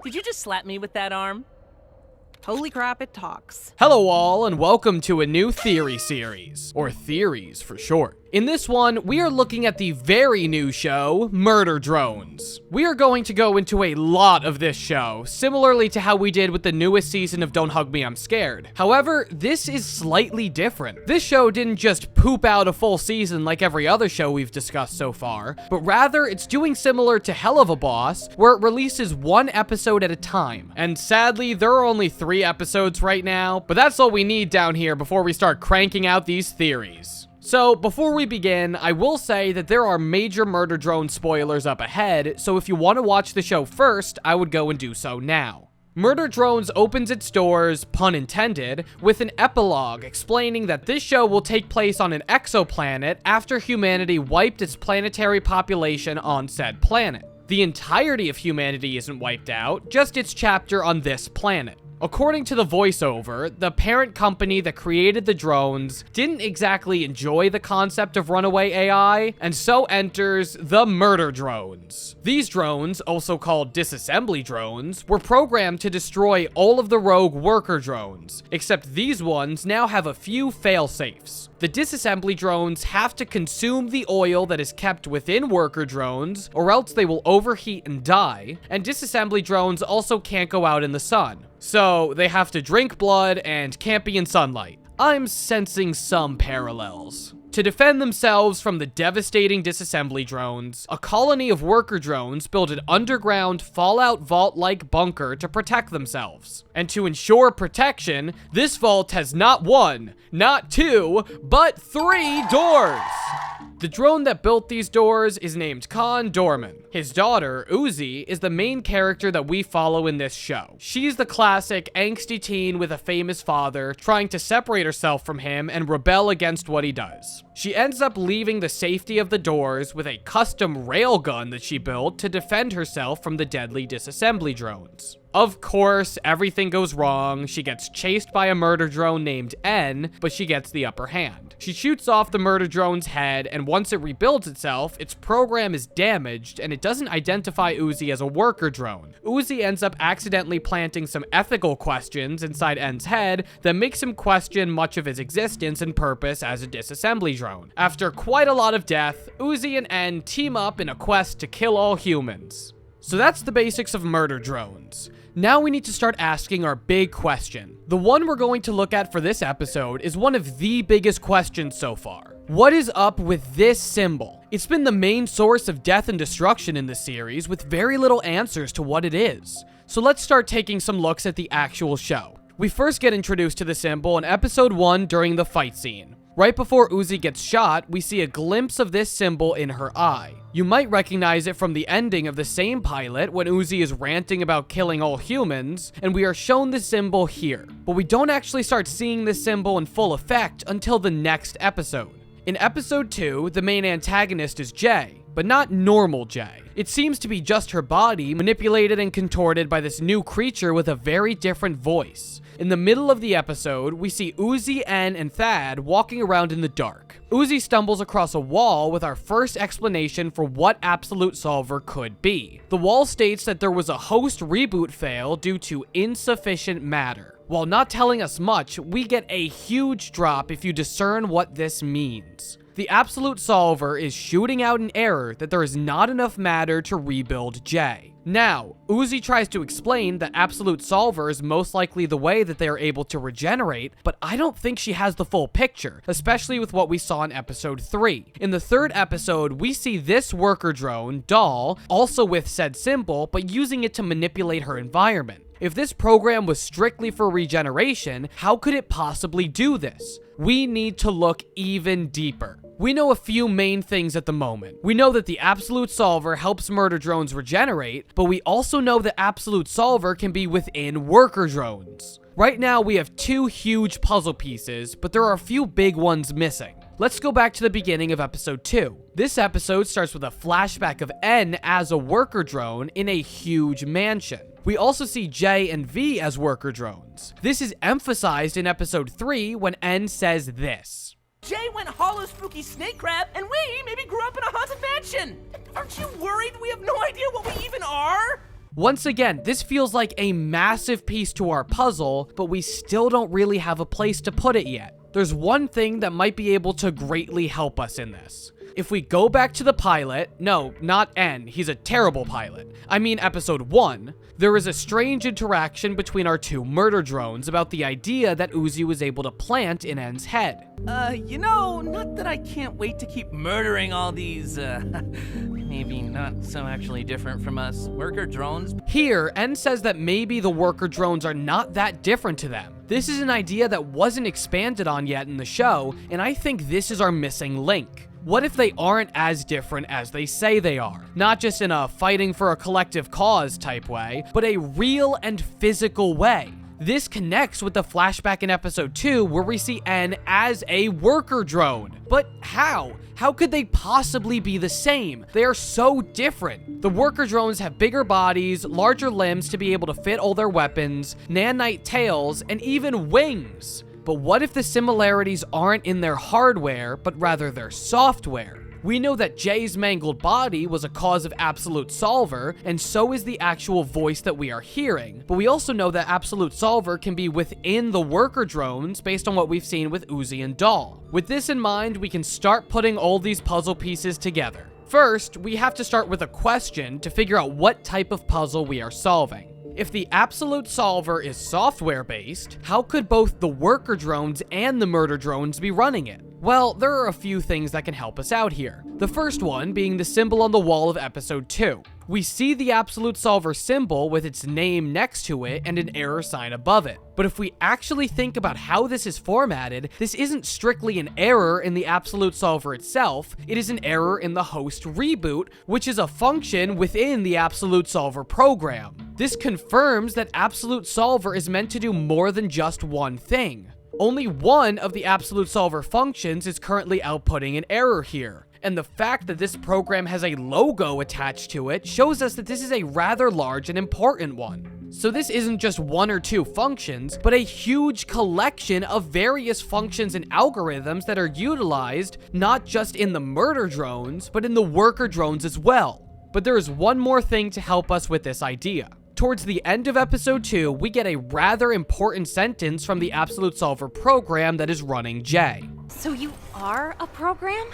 Did you just slap me with that arm? Holy crap, it talks. Hello all, and welcome to a new theory series, or theories for short. In this one, we are looking at the very new show, MurderDrones. We are going to go into a lot of this show, similarly to how we did with the newest season of Don't Hug Me, I'm Scared. However, this is slightly different. This show didn't just poop out a full season like every other show we've discussed so far, but rather it's doing similar to Hell of a Boss, where it releases one episode at a time. And sadly, there are only 3 episodes right now, but that's all we need down here before we start cranking out these theories. So, before we begin, I will say that there are major MurderDrone spoilers up ahead, so if you want to watch the show first, I would go and do so now. MurderDrones opens its doors, pun intended, with an epilogue explaining that this show will take place on an exoplanet after humanity wiped its planetary population on said planet. The entirety of humanity isn't wiped out, just its chapter on this planet. According to the voiceover, the parent company that created the drones didn't exactly enjoy the concept of runaway AI, and so enters the MurderDrones. These drones, also called disassembly drones, were programmed to destroy all of the rogue worker drones, except these ones now have a few fail-safes. The disassembly drones have to consume the oil that is kept within worker drones, or else they will overheat and die, and disassembly drones also can't go out in the sun. So, they have to drink blood and can't be in sunlight. I'm sensing some parallels. To defend themselves from the devastating disassembly drones, a colony of worker drones built an underground Fallout vault-like bunker to protect themselves. And to ensure protection, this vault has not 1, not 2, but 3 doors! The drone that built these doors is named Con Dorman. His daughter, Uzi, is the main character that we follow in this show. She's the classic angsty teen with a famous father, trying to separate herself from him and rebel against what he does. She ends up leaving the safety of the doors with a custom railgun that she built to defend herself from the deadly disassembly drones. Of course, everything goes wrong. She gets chased by a murder drone named N, but she gets the upper hand. She shoots off the murder drone's head, and once it rebuilds itself, its program is damaged, and it doesn't identify Uzi as a worker drone. Uzi ends up accidentally planting some ethical questions inside N's head that makes him question much of his existence and purpose as a disassembly drone. After quite a lot of death, Uzi and N team up in a quest to kill all humans. So that's the basics of MurderDrones. Now we need to start asking our big question. The one we're going to look at for this episode is one of the biggest questions so far. What is up with this symbol? It's been the main source of death and destruction in the series, with very little answers to what it is. So let's start taking some looks at the actual show. We first get introduced to the symbol in episode 1 during the fight scene. Right before Uzi gets shot, we see a glimpse of this symbol in her eye. You might recognize it from the ending of the same pilot when Uzi is ranting about killing all humans, and we are shown the symbol here. But we don't actually start seeing this symbol in full effect until the next episode. In episode 2, the main antagonist is Jay, but not normal Jay. It seems to be just her body manipulated and contorted by this new creature with a very different voice. In the middle of the episode, we see Uzi, N, and Thad walking around in the dark. Uzi stumbles across a wall with our first explanation for what AbsoluteSolver could be. The wall states that there was a host reboot fail due to insufficient matter. While not telling us much, we get a huge drop if you discern what this means. The AbsoluteSolver is shooting out an error that there is not enough matter to rebuild Jay. Now, Uzi tries to explain that AbsoluteSolver is most likely the way that they are able to regenerate, but I don't think she has the full picture, especially with what we saw in episode 3. In the 3rd episode, we see this worker drone, Doll, also with said symbol, but using it to manipulate her environment. If this program was strictly for regeneration, how could it possibly do this? We need to look even deeper. We know a few main things at the moment. We know that the AbsoluteSolver helps murder drones regenerate, but we also know that AbsoluteSolver can be within worker drones. Right now, we have 2 huge puzzle pieces, but there are a few big ones missing. Let's go back to the beginning of episode 2. This episode starts with a flashback of N as a worker drone in a huge mansion. We also see J and V as worker drones. This is emphasized in episode 3 when N says this. Jay went hollow spooky snake crab, and we maybe grew up in a haunted mansion. Aren't you worried we have no idea what we even are? Once again, this feels like a massive piece to our puzzle, but we still don't really have a place to put it yet. There's one thing that might be able to greatly help us in this. If we go back to the pilot, no, not N, he's a terrible pilot. I mean episode 1, there is a strange interaction between our two murder drones about the idea that Uzi was able to plant in N's head. Not that I can't wait to keep murdering all these, maybe not so actually different from us worker drones. Here, N says that maybe the worker drones are not that different to them. This is an idea that wasn't expanded on yet in the show, and I think this is our missing link. What if they aren't as different as they say they are? Not just in a fighting for a collective cause type way, but a real and physical way. This connects with the flashback in episode 2 where we see N as a worker drone. But how? How could they possibly be the same? They are so different. The worker drones have bigger bodies, larger limbs to be able to fit all their weapons, nanite tails, and even wings. But what if the similarities aren't in their hardware, but rather their software? We know that Jay's mangled body was a cause of AbsoluteSolver, and so is the actual voice that we are hearing. But we also know that AbsoluteSolver can be within the worker drones based on what we've seen with Uzi and Doll. With this in mind, we can start putting all these puzzle pieces together. First, we have to start with a question to figure out what type of puzzle we are solving. If the AbsoluteSolver is software-based, how could both the worker drones and the murder drones be running it? Well, there are a few things that can help us out here. The first one being the symbol on the wall of episode 2. We see the AbsoluteSolver symbol with its name next to it and an error sign above it. But if we actually think about how this is formatted, this isn't strictly an error in the AbsoluteSolver itself, it is an error in the host reboot, which is a function within the AbsoluteSolver program. This confirms that AbsoluteSolver is meant to do more than just one thing. Only one of the AbsoluteSolver functions is currently outputting an error here. And the fact that this program has a logo attached to it shows us that this is a rather large and important one. So this isn't just one or two functions, but a huge collection of various functions and algorithms that are utilized not just in the murder drones, but in the worker drones as well. But there is one more thing to help us with this idea. Towards the end of episode 2, we get a rather important sentence from the AbsoluteSolver program that is running Jay. So you are a program?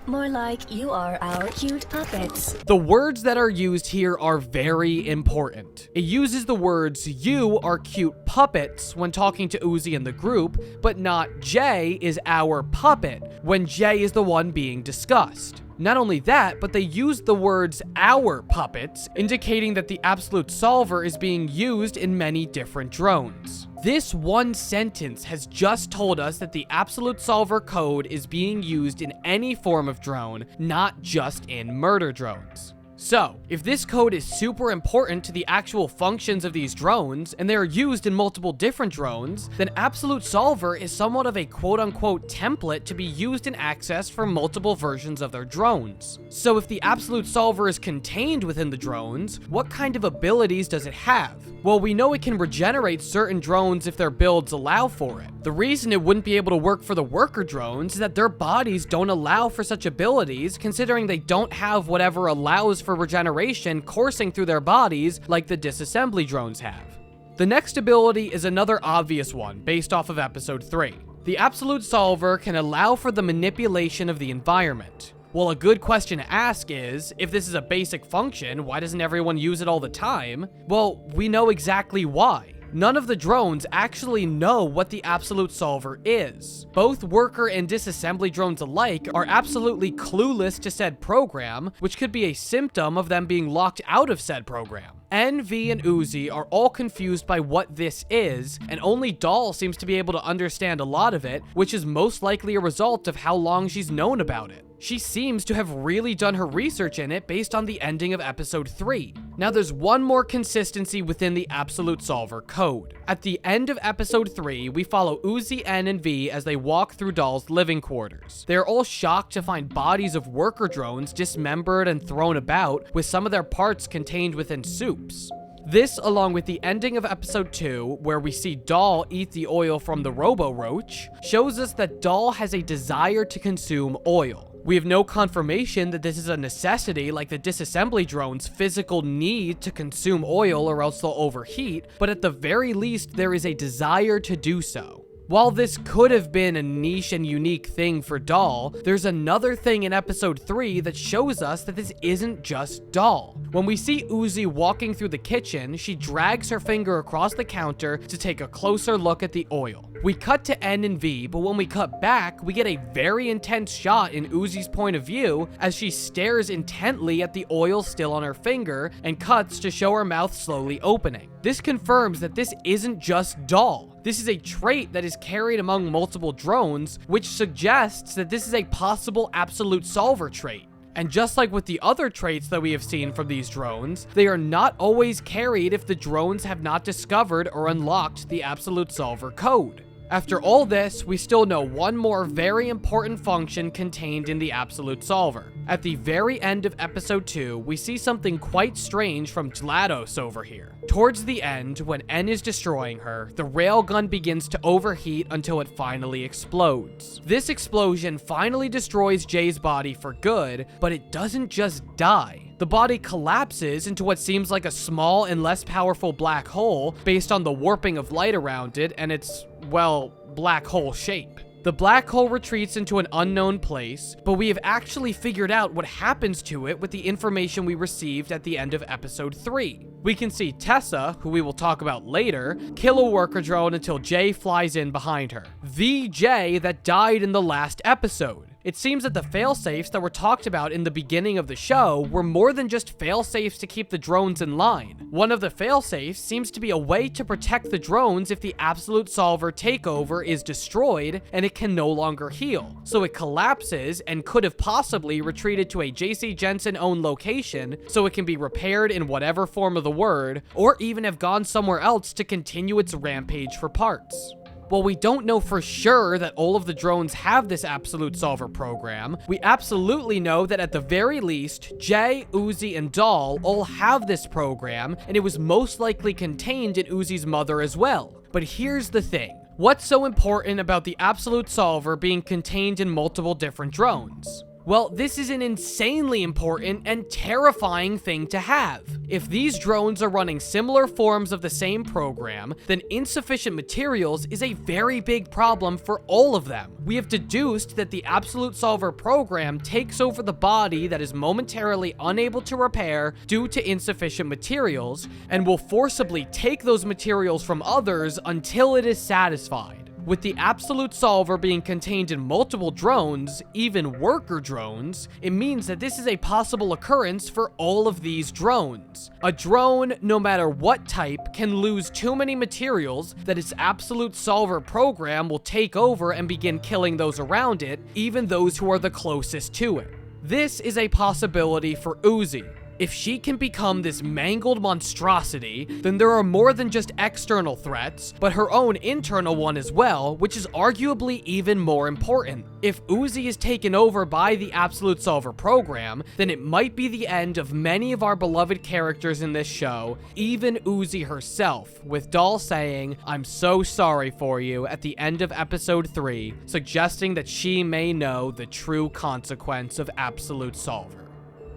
More like you are our cute puppets. The words that are used here are very important. It uses the words "you are cute puppets" when talking to Uzi and the group, but not "Jay is our puppet" when Jay is the one being discussed. Not only that, but they use the words "our puppets," indicating that the AbsoluteSolver is being used in many different drones. This one sentence has just told us that the AbsoluteSolver code is being used in any form of drone, not just in murder drones. So, if this code is super important to the actual functions of these drones, and they are used in multiple different drones, then AbsoluteSolver is somewhat of a quote-unquote template to be used and accessed for multiple versions of their drones. So if the AbsoluteSolver is contained within the drones, what kind of abilities does it have? Well, we know it can regenerate certain drones if their builds allow for it. The reason it wouldn't be able to work for the worker drones is that their bodies don't allow for such abilities, considering they don't have whatever allows for regeneration coursing through their bodies like the disassembly drones have. The next ability is another obvious one based off of episode 3. The AbsoluteSolver can allow for the manipulation of the environment. Well, a good question to ask is, if this is a basic function, why doesn't everyone use it all the time? Well, we know exactly why. None of the drones actually know what the AbsoluteSolver is. Both worker and disassembly drones alike are absolutely clueless to said program, which could be a symptom of them being locked out of said program. N, V, and Uzi are all confused by what this is, and only Doll seems to be able to understand a lot of it, which is most likely a result of how long she's known about it. She seems to have really done her research in it based on the ending of episode 3. Now there's one more consistency within the AbsoluteSolver code. At the end of episode 3, we follow Uzi, N, and V as they walk through Doll's living quarters. They are all shocked to find bodies of worker drones dismembered and thrown about, with some of their parts contained within soups. This, along with the ending of episode 2, where we see Doll eat the oil from the Robo-Roach, shows us that Doll has a desire to consume oil. We have no confirmation that this is a necessity like the disassembly drone's physical need to consume oil or else they'll overheat, but at the very least there is a desire to do so. While this could have been a niche and unique thing for Doll, there's another thing in episode 3 that shows us that this isn't just Doll. When we see Uzi walking through the kitchen, she drags her finger across the counter to take a closer look at the oil. We cut to N and V, but when we cut back, we get a very intense shot in Uzi's point of view as she stares intently at the oil still on her finger and cuts to show her mouth slowly opening. This confirms that this isn't just Doll. This is a trait that is carried among multiple drones, which suggests that this is a possible AbsoluteSolver trait. And just like with the other traits that we have seen from these drones, they are not always carried if the drones have not discovered or unlocked the AbsoluteSolver code. After all this, we still know one more very important function contained in the AbsoluteSolver. At the very end of episode 2, we see something quite strange from GLaDOS over here. Towards the end, when N is destroying her, the railgun begins to overheat until it finally explodes. This explosion finally destroys Jay's body for good, but it doesn't just die. The body collapses into what seems like a small and less powerful black hole based on the warping of light around it and its, well, black hole shape. The black hole retreats into an unknown place, but we have actually figured out what happens to it with the information we received at the end of episode 3. We can see Tessa, who we will talk about later, kill a worker drone until Jay flies in behind her. The Jay that died in the last episode. It seems that the failsafes that were talked about in the beginning of the show were more than just failsafes to keep the drones in line. One of the failsafes seems to be a way to protect the drones if the AbsoluteSolver takeover is destroyed and it can no longer heal. So it collapses and could have possibly retreated to a JC Jensen-owned location so it can be repaired in whatever form of the word, or even have gone somewhere else to continue its rampage for parts. While we don't know for sure that all of the drones have this AbsoluteSolver program, we absolutely know that at the very least, Jay, Uzi, and Doll all have this program, and it was most likely contained in Uzi's mother as well. But here's the thing. What's so important about the AbsoluteSolver being contained in multiple different drones? Well, this is an insanely important and terrifying thing to have. If these drones are running similar forms of the same program, then insufficient materials is a very big problem for all of them. We have deduced that the AbsoluteSolver program takes over the body that is momentarily unable to repair due to insufficient materials, and will forcibly take those materials from others until it is satisfied. With the AbsoluteSolver being contained in multiple drones, even worker drones, it means that this is a possible occurrence for all of these drones. A drone, no matter what type, can lose too many materials that its AbsoluteSolver program will take over and begin killing those around it, even those who are the closest to it. This is a possibility for Uzi. If she can become this mangled monstrosity, then there are more than just external threats, but her own internal one as well, which is arguably even more important. If Uzi is taken over by the AbsoluteSolver program, then it might be the end of many of our beloved characters in this show, even Uzi herself, with Doll saying, "I'm so sorry for you" at the end of episode 3, suggesting that she may know the true consequence of AbsoluteSolver.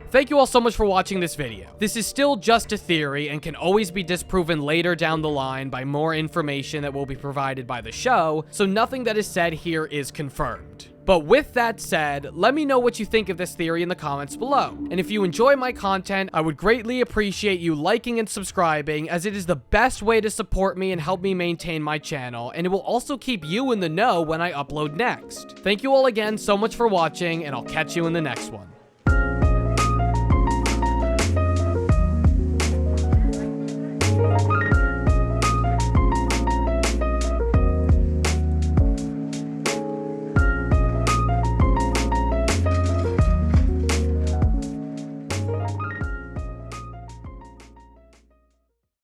Thank you all so much for watching this video. This is still just a theory and can always be disproven later down the line by more information that will be provided by the show, so nothing that is said here is confirmed. But with that said, let me know what you think of this theory in the comments below. And if you enjoy my content, I would greatly appreciate you liking and subscribing, as it is the best way to support me and help me maintain my channel, and it will also keep you in the know when I upload next. Thank you all again so much for watching, and I'll catch you in the next one.